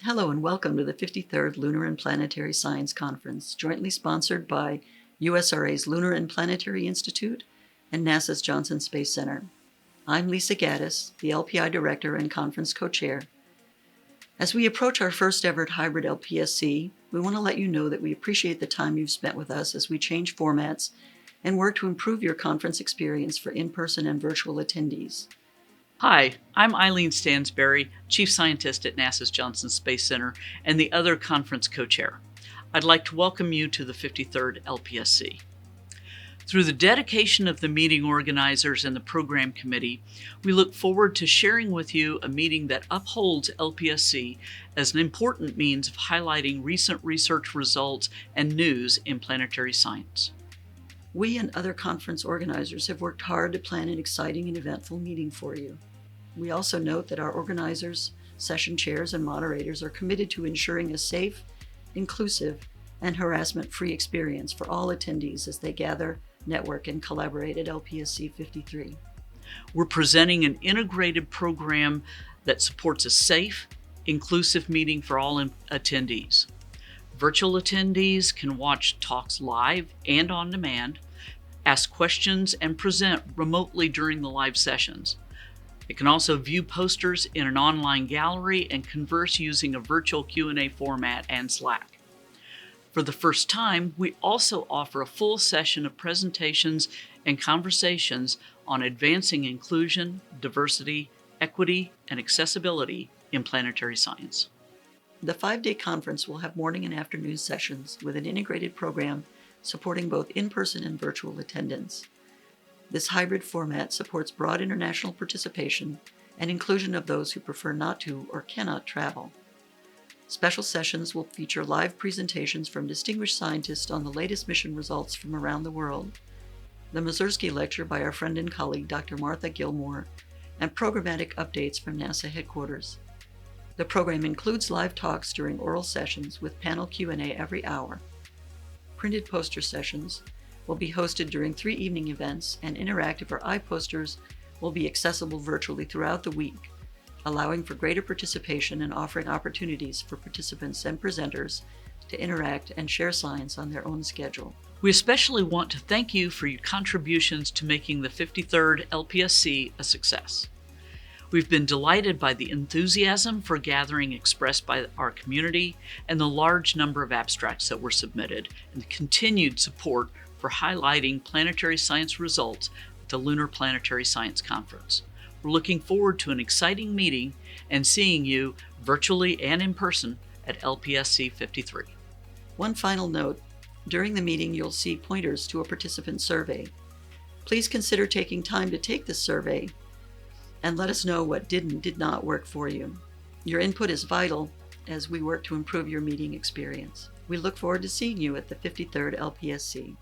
Hello and welcome to the 53rd Lunar and Planetary Science Conference, jointly sponsored by USRA's Lunar and Planetary Institute and NASA's Johnson Space Center. I'm Lisa Gaddis, the LPI Director and Conference Co-Chair. As we approach our first ever hybrid LPSC, we want to let you know that we appreciate the time you've spent with us as we change formats and work to improve your conference experience for in-person and virtual attendees. Hi, I'm Eileen Stansbery, Chief Scientist at NASA's Johnson Space Center and the other conference co-chair. I'd like to welcome you to the 53rd LPSC. Through the dedication of the meeting organizers and the program committee, we look forward to sharing with you a meeting that upholds LPSC as an important means of highlighting recent research results and news in planetary science. We and other conference organizers have worked hard to plan an exciting and eventful meeting for you. We also note that our organizers, session chairs, and moderators are committed to ensuring a safe, inclusive, and harassment-free experience for all attendees as they gather, network, and collaborate at LPSC 53. We're presenting an integrated program that supports a safe, inclusive meeting for all attendees. Virtual attendees can watch talks live and on demand, ask questions, and present remotely during the live sessions. They can also view posters in an online gallery and converse using a virtual Q&A format and Slack. For the first time, we also offer a full session of presentations and conversations on advancing inclusion, diversity, equity, and accessibility in planetary science. The 5-day conference will have morning and afternoon sessions with an integrated program supporting both in-person and virtual attendance. This hybrid format supports broad international participation and inclusion of those who prefer not to or cannot travel. Special sessions will feature live presentations from distinguished scientists on the latest mission results from around the world, the Mazursky Lecture by our friend and colleague Dr. Martha Gilmore, and programmatic updates from NASA headquarters. The program includes live talks during oral sessions with panel Q&A every hour. Printed poster sessions will be hosted during 3 evening events, and interactive or iPosters will be accessible virtually throughout the week, allowing for greater participation and offering opportunities for participants and presenters to interact and share science on their own schedule. We especially want to thank you for your contributions to making the 53rd LPSC a success. We've been delighted by the enthusiasm for gathering expressed by our community and the large number of abstracts that were submitted, and the continued support for highlighting planetary science results at the Lunar Planetary Science Conference. We're looking forward to an exciting meeting and seeing you virtually and in person at LPSC 53. One final note, during the meeting you'll see pointers to a participant survey. Please consider taking time to take this survey and let us know what did and did not work for you. Your input is vital as we work to improve your meeting experience. We look forward to seeing you at the 53rd LPSC.